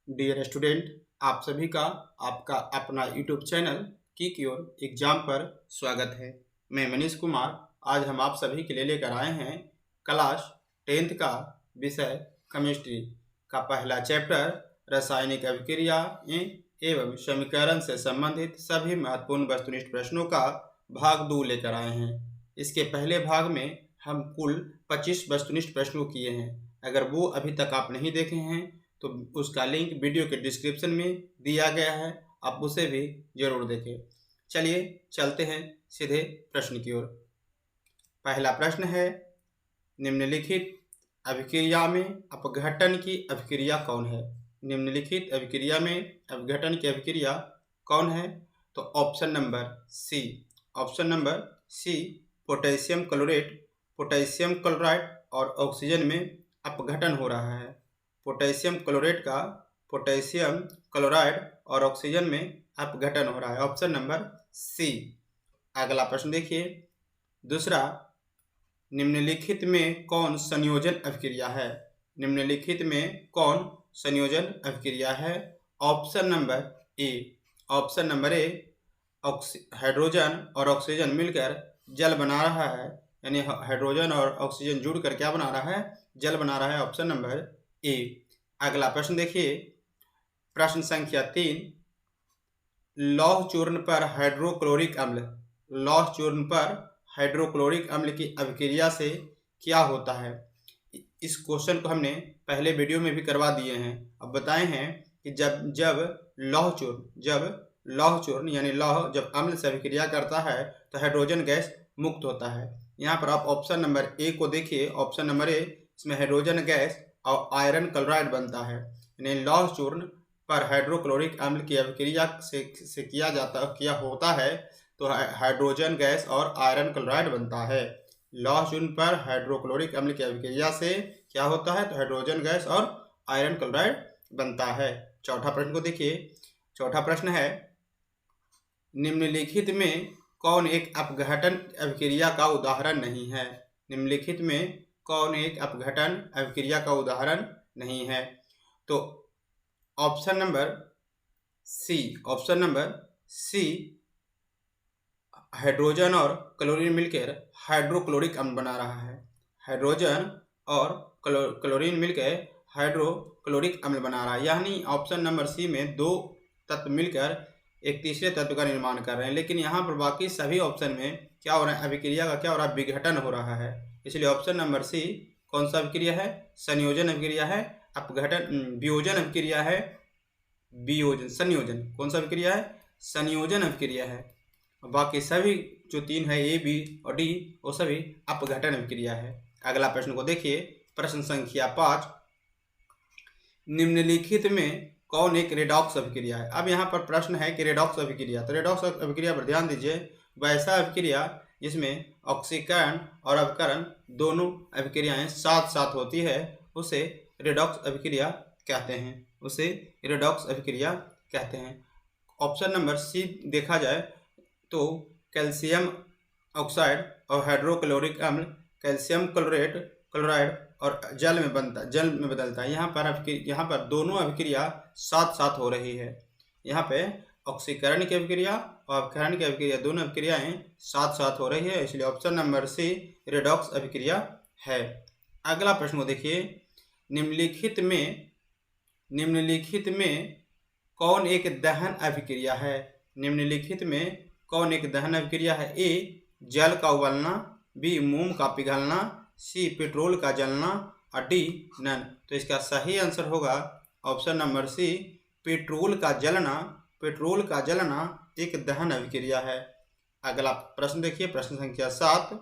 Dear student, आप सभी का आपका अपना यूट्यूब चैनल की क्योर एग्जाम पर स्वागत है। मैं मनीष कुमार। आज हम आप सभी के लिए लेकर आए हैं क्लास 10th का विषय केमिस्ट्री का पहला चैप्टर रासायनिक अभिक्रियाएं एवं समीकरण से संबंधित सभी महत्वपूर्ण वस्तुनिष्ठ प्रश्नों का भाग 2 लेकर आए हैं। इसके पहले भाग में हम कुल 25 वस्तुनिष्ठ प्रश्नों किए हैं। अगर वो अभी तक आप नहीं देखे हैं तो उसका लिंक वीडियो के डिस्क्रिप्शन में दिया गया है, आप उसे भी जरूर देखें। चलिए चलते हैं सीधे प्रश्न की ओर। पहला प्रश्न है, निम्नलिखित अभिक्रिया में अपघटन की अभिक्रिया कौन है? निम्नलिखित अभिक्रिया में अपघटन की अभिक्रिया कौन है? तो option number C potassium chloride और ऑक्सीजन में अपघटन हो रहा है। पोटेशियम क्लोराइड और ऑक्सीजन में अपघटन हो रहा है, ऑप्शन नंबर सी। अगला प्रश्न देखिए, दूसरा, निम्नलिखित में कौन संयोजन अभिक्रिया है? निम्नलिखित में कौन संयोजन अभिक्रिया है? ऑप्शन नंबर ए हाइड्रोजन और ऑक्सीजन मिलकर जल बना रहा है, यानी हाइड्रोजन और ऑक्सीजन जुड़कर क्या बना रहा है? जल बना रहा है, ऑप्शन नंबर ए। अगला प्रश्न देखिए, प्रश्न संख्या 3, लौह चूर्ण पर हाइड्रोक्लोरिक अम्ल की अभिक्रिया से क्या होता है? इस क्वेश्चन को हमने पहले वीडियो में भी करवा दिए हैं। अब बताए हैं कि जब लौह चूर्ण यानी लौह जब अम्ल से अभिक्रिया करता है तो हाइड्रोजन गैस मुक्त होता है। यहाँ पर आप ऑप्शन नंबर ए को देखिए। ऑप्शन नंबर ए, इसमें हाइड्रोजन गैस और आयरन क्लोराइड बनता है, यानी लौह चूर्ण पर हाइड्रोक्लोरिक अम्ल की अभिक्रिया से किया होता है तो हाइड्रोजन गैस और आयरन क्लोराइड बनता है। लौह चूर्ण पर हाइड्रोक्लोरिक अम्ल की अभिक्रिया से क्या होता है? तो हाइड्रोजन गैस और आयरन क्लोराइड बनता है। चौथा प्रश्न को देखिए। चौथा प्रश्न है, निम्नलिखित में कौन एक अपघटन अभिक्रिया का उदाहरण नहीं है? निम्नलिखित में कौन एक अपघटन अभिक्रिया का उदाहरण नहीं है? तो ऑप्शन नंबर सी हाइड्रोजन और क्लोरीन मिलकर हाइड्रोक्लोरिक अम्ल बना रहा है। हाइड्रोजन और क्लोरीन मिलकर हाइड्रोक्लोरिक अम्ल बना रहा है, यानी ऑप्शन नंबर सी में दो तत्व मिलकर एक तीसरे तत्व का निर्माण कर रहे हैं। लेकिन यहाँ पर बाकी सभी ऑप्शन में क्या हो रहा है? अभिक्रिया का क्या हो रहा है? विघटन हो रहा है। इसलिए ऑप्शन नंबर सी कौन सा अभिक्रिया है? संयोजन अभिक्रिया है। वियोजन अभिक्रिया है। संयोजन कौन सा अभिक्रिया है? संयोजन अभिक्रिया है। बाकी सभी जो 3 है, ए, बी और डी, वो सभी अपघटन अभिक्रिया है। अगला प्रश्न को देखिए, प्रश्न संख्या 5, निम्नलिखित में कौन एक रेडॉक्स अभिक्रिया है? अब यहाँ पर प्रश्न है कि रेडॉक्स अभिक्रिया, तो रेडॉक्स अभिक्रिया पर ध्यान दीजिए। वैसा अभिक्रिया जिसमें ऑक्सीकरण और अवकरण दोनों अभिक्रियाएं साथ साथ होती है उसे रेडॉक्स अभिक्रिया कहते हैं। ऑप्शन नंबर सी देखा जाए तो कैल्शियम ऑक्साइड और हाइड्रोक्लोरिक अम्ल कैल्शियम क्लोराइड और जल में बदलता है। यहाँ पर दोनों अभिक्रिया साथ साथ हो रही है। यहाँ पे ऑक्सीकरण की अभिक्रिया और अपघटन की अभिक्रिया, दोनों अभिक्रियाएं साथ साथ हो रही है, इसलिए ऑप्शन नंबर सी रेडॉक्स अभिक्रिया है। अगला प्रश्न को देखिए, निम्नलिखित में कौन एक दहन अभिक्रिया है? निम्नलिखित में कौन एक दहन अभिक्रिया है? ए, जल का उबलना, बी, मोम का पिघलना, सी, पेट्रोल का जलना और डी, नन। तो इसका सही आंसर होगा ऑप्शन नंबर सी, पेट्रोल का जलना एक दहन अभिक्रिया है। अगला प्रश्न देखिए, प्रश्न संख्या 7,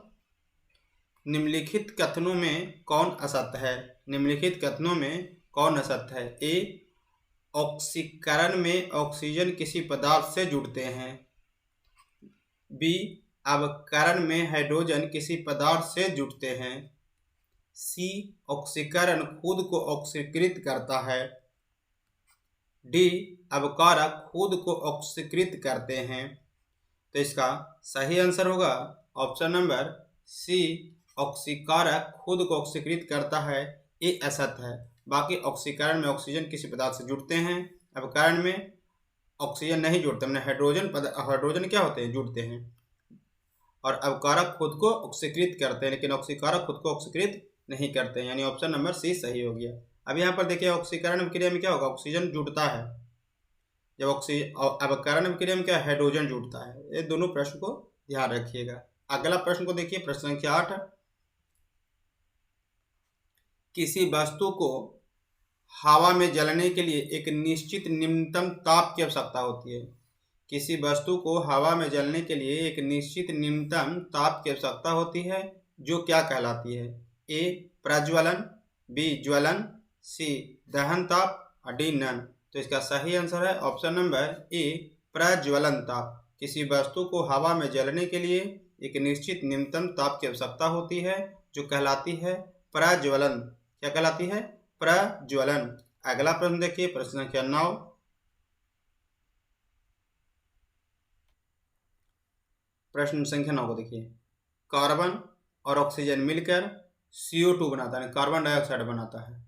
निम्नलिखित कथनों में कौन असत्य है? निम्नलिखित कथनों में कौन असत्य है? ए, ऑक्सीकरण में ऑक्सीजन किसी पदार्थ से जुड़ते हैं। बी, अवकरण में हाइड्रोजन किसी पदार्थ से जुड़ते हैं। सी, ऑक्सीकरण खुद को ऑक्सीकृत करता है। डी, अवकारक खुद को ऑक्सीकृत करते हैं। तो इसका सही आंसर होगा ऑप्शन नंबर सी, ऑक्सीकारक खुद को ऑक्सीकृत करता है, ये असत्य है। बाकी ऑक्सीकरण में ऑक्सीजन किसी पदार्थ से जुड़ते हैं, अवकरण में ऑक्सीजन नहीं जुड़ते, मैंने हाइड्रोजन क्या होते हैं, जुड़ते हैं। और अवकारक खुद को ऑक्सीकृत करते हैं, लेकिन ऑक्सीकारक खुद को ऑक्सीकृत नहीं करते हैं, यानी ऑप्शन नंबर सी सही हो गया। अब यहाँ पर देखिए ऑक्सीकरण अभिक्रिया में क्या होगा, ऑक्सीजन जुड़ता है, जब अवकरण अभिक्रिया में क्या हाइड्रोजन जुड़ता है। ये दोनों प्रश्न को ध्यान रखिएगा। अगला प्रश्न को देखिए, प्रश्न संख्या 8। किसी वस्तु को हवा में जलने के लिए एक निश्चित न्यूनतम ताप की आवश्यकता होती है। किसी वस्तु को हवा में जलने के लिए एक निश्चित न्यूनतम ताप की आवश्यकता होती है, जो क्या कहलाती है। ए प्रज्वलन, बी ज्वलन, सी दहन ताप और डी नन। तो इसका सही आंसर है ऑप्शन नंबर ए प्रज्वलन ताप। किसी वस्तु को हवा में जलने के लिए एक निश्चित न्यूनतम ताप की आवश्यकता होती है, जो कहलाती है प्रज्वलन। क्या कहलाती है, प्रज्वलन। अगला प्रश्न देखिए, प्रश्न संख्या 9। प्रश्न संख्या 9 को देखिए, कार्बन और ऑक्सीजन मिलकर CO2 बनाता है, कार्बन डाइऑक्साइड बनाता है।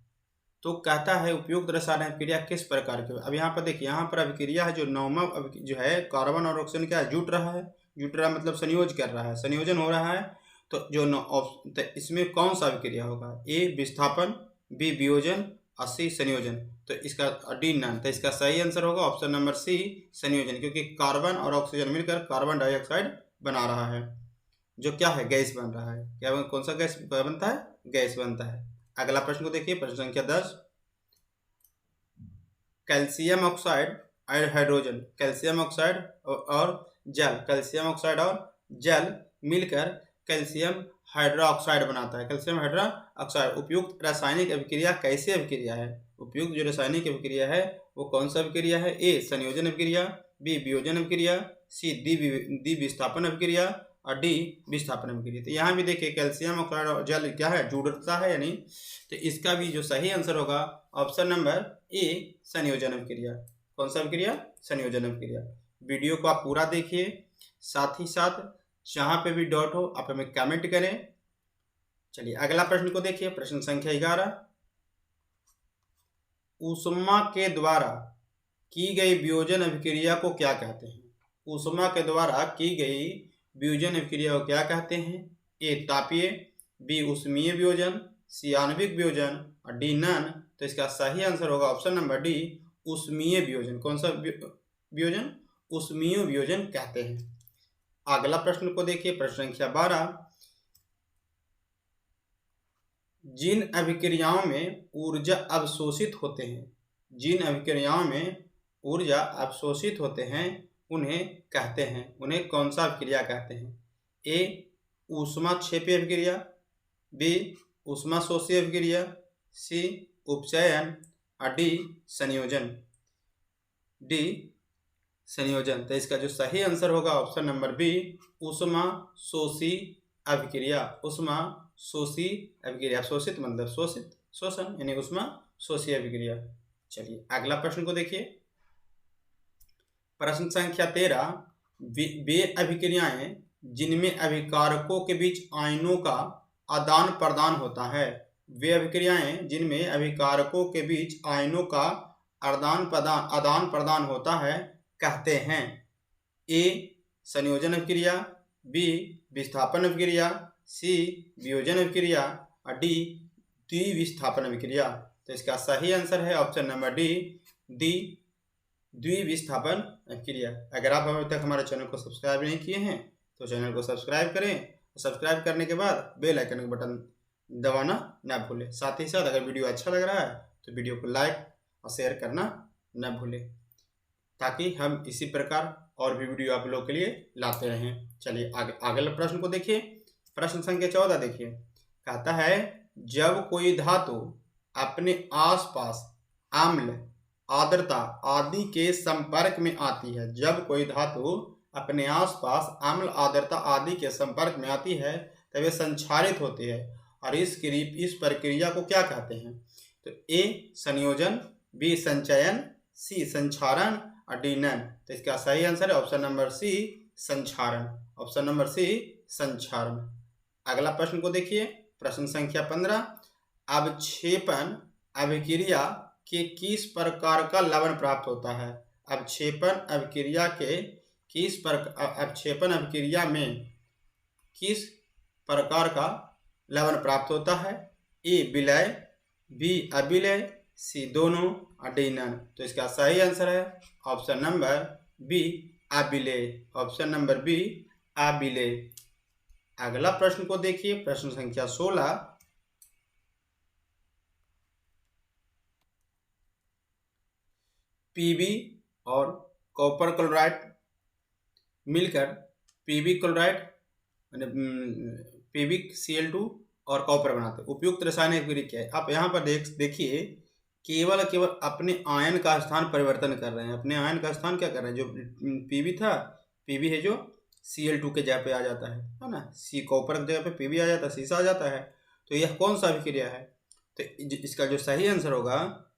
तो कहता है उपयुक्त रासायनिक अभिक्रिया किस प्रकार की। अब यहाँ पर देखिए, यहाँ पर अभिक्रिया है जो नौमा जो है, कार्बन और ऑक्सीजन क्या है, जुट रहा है। जुट रहा मतलब संयोज कर रहा है, संयोजन हो रहा है। तो तो इसमें कौन सा अभिक्रिया होगा, ए विस्थापन, बी वियोजन और सी संयोजन। तो इसका डी नन। तो इसका सही आंसर होगा ऑप्शन नंबर सी संयोजन, क्योंकि कार्बन और ऑक्सीजन मिलकर कार्बन डाइऑक्साइड बना रहा है, जो क्या है, गैस बन रहा है। क्या कौन सा गैस बनता है, गैस बनता है। अगला प्रश्न को देखिए, प्रश्न संख्या 10। कैल्शियम ऑक्साइड और हाइड्रोजन, कैल्शियम ऑक्साइड और जल, कैल्शियम ऑक्साइड और जल मिलकर कैल्शियम हाइड्रोक्साइड बनाता है, कैल्शियम हाइड्रोक्साइड। उपयुक्त रासायनिक अभिक्रिया कैसी अभिक्रिया है। उपयुक्त जो रासायनिक अभिक्रिया है वो कौन सा अभिक्रिया है, ए संयोजन अभिक्रिया, बी वियोजन अभिक्रिया, सी द्वि विस्थापन अभिक्रिया और डी विस्थापन अभिक्रिया। तो यहाँ भी देखिए कैल्शियम ऑक्साइड और जल क्या है, जुड़ता है या नहीं। तो इसका भी जो सही आंसर होगा ऑप्शन नंबर ए संयोजन अभिक्रिया। कौन सा अभिक्रिया, संयोजन अभिक्रिया। वीडियो को आप पूरा देखिए, साथ ही साथ जहाँ पे भी डाउट हो आप हमें कमेंट करें। चलिए अगला प्रश्न को देखिए, प्रश्न संख्या 11। ऊष्मा के द्वारा की गई वियोजन अभिक्रिया को क्या कहते हैं। ऊष्मा के द्वारा की गई वियोजन अभिक्रिया को क्या कहते हैं। ए तापीय, बी ऊष्मीय वियोजन, सी आणविक वियोजन और डी नन। तो इसका सही आंसर होगा ऑप्शन नंबर डी ऊष्मीय वियोजन। कौन सा वियोजन, ऊष्मीय वियोजन कहते हैं। अगला प्रश्न को देखिए, प्रश्न संख्या 12। जिन अभिक्रियाओं में ऊर्जा अवशोषित होते हैं, जिन अभिक्रियाओं में ऊर्जा अवशोषित होते हैं उन्हें कहते हैं, उन्हें कौन सा अभिक्रिया कहते हैं। ए ऊष्माक्षेपी अभिक्रिया, बी ऊष्माशोषी अभिक्रिया, सी उपचयन और डी संयोजन, डी संयोजन। तो इसका जो सही आंसर होगा ऑप्शन नंबर बी ऊष्माशोषी अभिक्रिया। ऊष्माशोषी अभिक्रिया, शोषित मतलब शोषित, शोषण यानी ऊष्माशोषी अभिक्रिया। चलिए अगला प्रश्न को देखिए, प्रश्न संख्या 13। वे अभिक्रियाएं जिनमें अभिकारकों के बीच आयनों का आदान प्रदान होता है, वे अभिक्रियाएं जिनमें अभिकारकों के बीच आयनों का आदान प्रदान होता है कहते हैं। ए संयोजन अभिक्रिया, बी विस्थापन अभिक्रिया, सी वियोजन अभिक्रिया और डी द्विविस्थापन अभिक्रिया। तो इसका सही आंसर है ऑप्शन नंबर डी द्विविस्थापन अभिक्रिया। अगर आप अभी तक हमारे चैनल को सब्सक्राइब नहीं किए हैं तो चैनल को सब्सक्राइब करें। सब्सक्राइब करने के बाद बेल आइकन का बटन दबाना ना भूलें। साथ ही साथ अगर वीडियो अच्छा लग रहा है तो वीडियो को लाइक और शेयर करना ना भूलें, ताकि हम इसी प्रकार और भी वीडियो आप लोगों के लिए लाते रहें। चलिए अगले प्रश्न को देखिए, प्रश्न संख्या 14 देखिए। कहता है जब कोई धातु अपने आसपास अम्ल, आर्द्रता आदि के संपर्क में आती है, जब कोई धातु अपने आसपास अम्ल, आर्द्रता आदि के संपर्क में आती है तब वे संक्षारित होती है, और इस प्रक्रिया को क्या कहते हैं। तो ए संयोजन, बी संचयन, सी संक्षारण और डी नन। तो इसका सही आंसर है ऑप्शन नंबर सी संक्षारण, ऑप्शन नंबर सी संक्षारण। अगला प्रश्न को देखिए, प्रश्न संख्या 15। अवक्षेपण अभिक्रिया के किस प्रकार का लवण प्राप्त होता है? अवक्षेपण अभिक्रिया के अवक्षेपण अभिक्रिया में किस प्रकार का लवण प्राप्त होता है? ए विलय, बी अविलय, सी दोनों और डी नन। तो इसका सही आंसर है ऑप्शन नंबर बी अविलय। ऑप्शन नंबर बी अविलय। अगला प्रश्न को देखिए, प्रश्न संख्या 16। पीबी और कॉपर क्लोराइड मिलकर पीबी क्लोराइड PbCl2 और कॉपर बनाते हैं। उपयुक्त रासायनिक अभिक्रिया क्या है? आप यहाँ पर देखिए केवल अपने आयन का स्थान परिवर्तन कर रहे हैं। अपने आयन का स्थान क्या कर रहे हैं? जो Pb था, Pb है जो Cl2 के जगह पे आ जाता है ना, सी कॉपर की जगह पे Pb आ जाता है, सीसा आ जाता है। तो यह कौन सा अभिक्रिया है? तो इसका जो सही आंसर होगा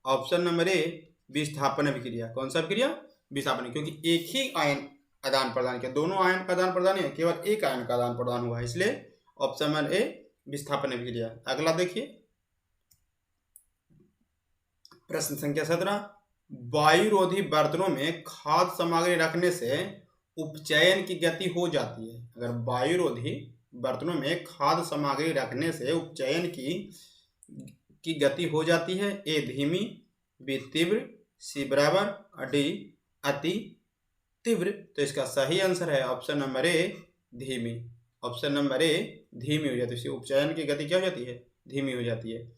ऑप्शन नंबर ए विस्थापन अभिक्रिया। कौन सा अभिक्रिया? विस्थापन, क्योंकि एक ही आयन आदान प्रदान किया, दोनों आयन का आदान प्रदान है, केवल एक आयन का आदान प्रदान हुआ है, इसलिए ऑप्शन नंबर ए विस्थापन अभिक्रिया। अगला देखिए प्रश्न संख्या 17। वायुरोधी बर्तनों में खाद्य सामग्री रखने से उपचयन की गति हो जाती है। अगर वायुरोधी बर्तनों में खाद्य सामग्री रखने से उपचयन की गति हो जाती है। ए धीमी, बी तीव्र, सी बराबर और डी अति तीव्र। तो इसका सही आंसर है ऑप्शन नंबर ए धीमी। ऑप्शन नंबर ए धीमी हो जाती है, उपचयन की गति क्या हो जाती है? धीमी हो जाती है।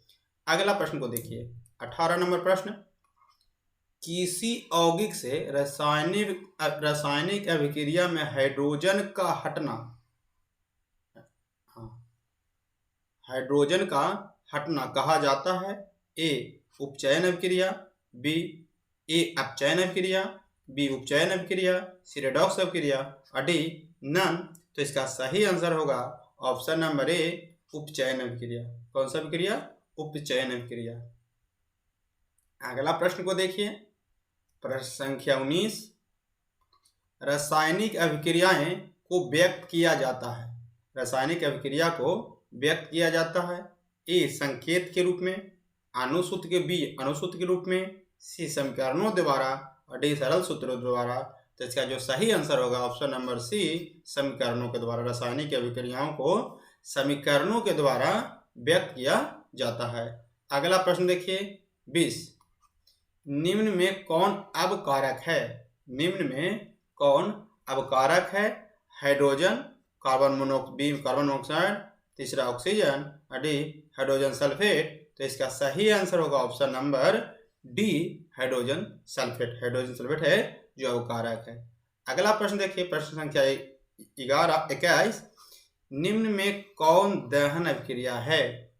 अगला प्रश्न को देखिए 18 नंबर प्रश्न। किसी यौगिक से रासायनिक अभिक्रिया में हाइड्रोजन का हटना, हाइड्रोजन का हटना कहा जाता है। ए उपचयन अभिक्रिया, बी ए अपचयन अभिक्रिया, बी उपचयन अभिक्रिया, सी रेडॉक्स अभिक्रिया और डी नन। तो इसका सही आंसर होगा ऑप्शन नंबर ए उपचयन अभिक्रिया। कौन सा अभिक्रिया? उपचयन अभिक्रिया। अगला प्रश्न को देखिए प्रश्न संख्या 19। रासायनिक अभिक्रियाएं को व्यक्त किया जाता है। रासायनिक अभिक्रिया को व्यक्त किया जाता है। ए संकेत के रूप में, अणुसूत्र के बी अणुसूत्र के रूप में, सी समीकरणों द्वारा और डी सरल सूत्रों द्वारा। तो इसका जो सही आंसर होगा ऑप्शन नंबर सी समीकरणों के द्वारा। रासायनिक अभिक्रियाओं को समीकरणों के द्वारा व्यक्त किया जाता है। अगला प्रश्न देखिए 20। निम्न में कौन अवकारक है? निम्न में कौन अवकारक है? हाइड्रोजन, कार्बन मोनोऑक्साइड, तीसरा ऑक्सीजन और डी हाइड्रोजन सल्फेट। तो इसका सही आंसर होगा option number D hydrogen sulphate. Hydrogen sulphate है जो अवकारक है। अगला प्रश्न देखिए प्रश्न संख्या 21। निम्न में कौन दहन अभिक्रिया है?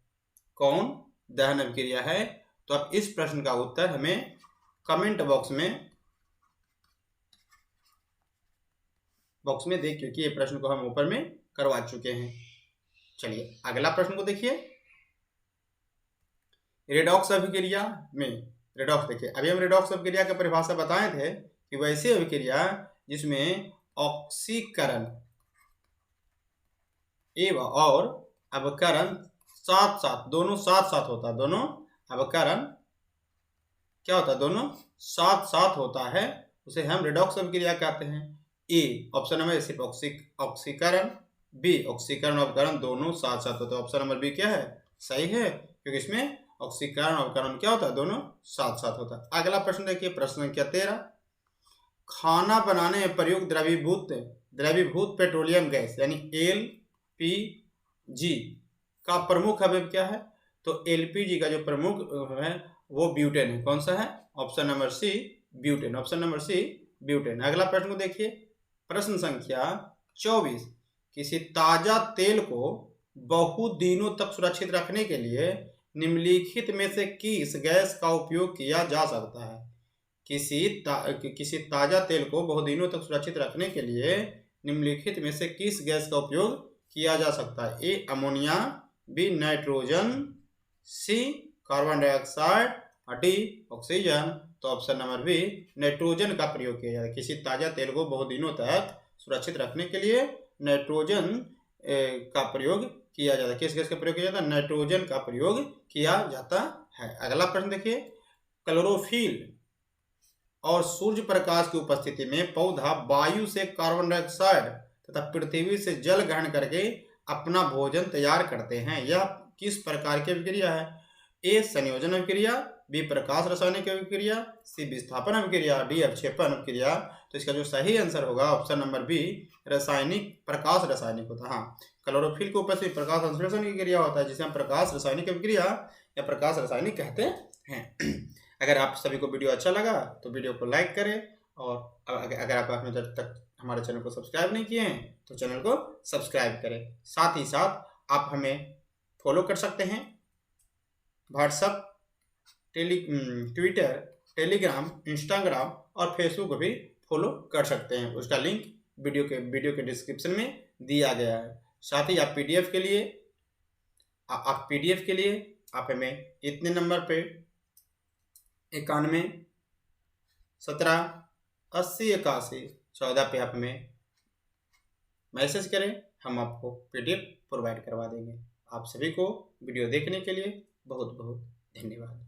कौन दहन अभिक्रिया है? तो आप इस प्रश्न का उत्तर हमें कमेंट बॉक्स में देख, क्योंकि ये प्रश्न को हम ऊपर में करवा चुके हैं। चलिए अगला प्रश्न को देखिए। रेडॉक्स अभिक्रिया में रेडॉक्स देखिए, अभी हम रेडॉक्स अभिक्रिया की परिभाषा बताए थे कि वैसी अभिक्रिया जिसमें ऑक्सीकरण एवं और अवकरण दोनों साथ साथ होता है। दोनों अवकरण क्या होता है? दोनों साथ साथ होता है, उसे हम रेडॉक्स अभिक्रिया कहते हैं। ए ऑप्शन नंबर सिर्फ ऑक्सीकरण, बी ऑक्सीकरण और अवकरण दोनों साथ साथ होता है। ऑप्शन नंबर बी क्या है? सही है, क्योंकि इसमें ऑक्सीकरण और अवकरण क्या होता है? दोनों साथ साथ होता है। अगला प्रश्न देखिए प्रश्न संख्या 13। खाना बनाने में प्रयुक्त द्रवीभूत पेट्रोलियम गैस यानी LPG का प्रमुख अवयव क्या है? तो LPG का जो प्रमुख है वो ब्यूटेन है। कौन सा है? Option number C butane. Option number C butane. अगला प्रश्न को देखिए प्रश्न संख्या 24। किसी ताजा तेल को बहुत दिनों तक सुरक्षित रखने के लिए निम्नलिखित में से किस गैस का उपयोग किया जा सकता है? किसी ताजा तेल को बहुत दिनों तक सुरक्षित रखने के लिए निम्नलिखित में से किस गैस का उपयोग किया जा सकता है? A ammonia, B nitrogen, C carbon dioxide और डी ऑक्सीजन। तो ऑप्शन नंबर बी नाइट्रोजन का प्रयोग किया जाता है। किसी ताजा तेल को बहुत दिनों तक सुरक्षित रखने के लिए नाइट्रोजन का प्रयोग किया जाता है। किस गैस का प्रयोग किया जाता है? नाइट्रोजन का प्रयोग किया जाता है। अगला प्रश्न देखिए, क्लोरोफिल और सूर्य प्रकाश की उपस्थिति में पौधा वायु से कार्बन डाइऑक्साइड तथा पृथ्वी से जल ग्रहण करके अपना भोजन तैयार करते हैं। यह किस प्रकार की अभिक्रिया है? ए संयोजन अभिक्रिया, बी प्रकाश रासायनिक अभिक्रिया, सी विस्थापन अभिक्रिया, डी अवक्षेपण अभिक्रिया। तो इसका जो सही आंसर होगा ऑप्शन नंबर बी, रासायनिक, प्रकाश रासायनिक होता है। हाँ, क्लोरोफिल के उपस्थित प्रकाश संश्लेषण की क्रिया होता है जिसे हम प्रकाश रासायनिक अभिक्रिया या प्रकाश रासायनिक कहते हैं। अगर आप सभी को वीडियो अच्छा लगा तो वीडियो को लाइक करें, और अगर आप अपने तक हमारे चैनल को सब्सक्राइब नहीं किए हैं तो चैनल को सब्सक्राइब करें। साथ ही साथ आप हमें फॉलो कर सकते हैं व्हाट्सएप, ट्विटर, टेलीग्राम, इंस्टाग्राम और फेसबुक भी फॉलो कर सकते हैं। उसका लिंक वीडियो के डिस्क्रिप्शन में दिया गया है। साथ ही आप पीडीएफ के लिए आप हमें इतने नंबर पे 91 17 80 81 14 पे आप हमें मैसेज करें, हम आपको पीडीएफ प्रोवाइड करवा देंगे। आप सभी को वीडियो देखने के लिए बहुत बहुत धन्यवाद।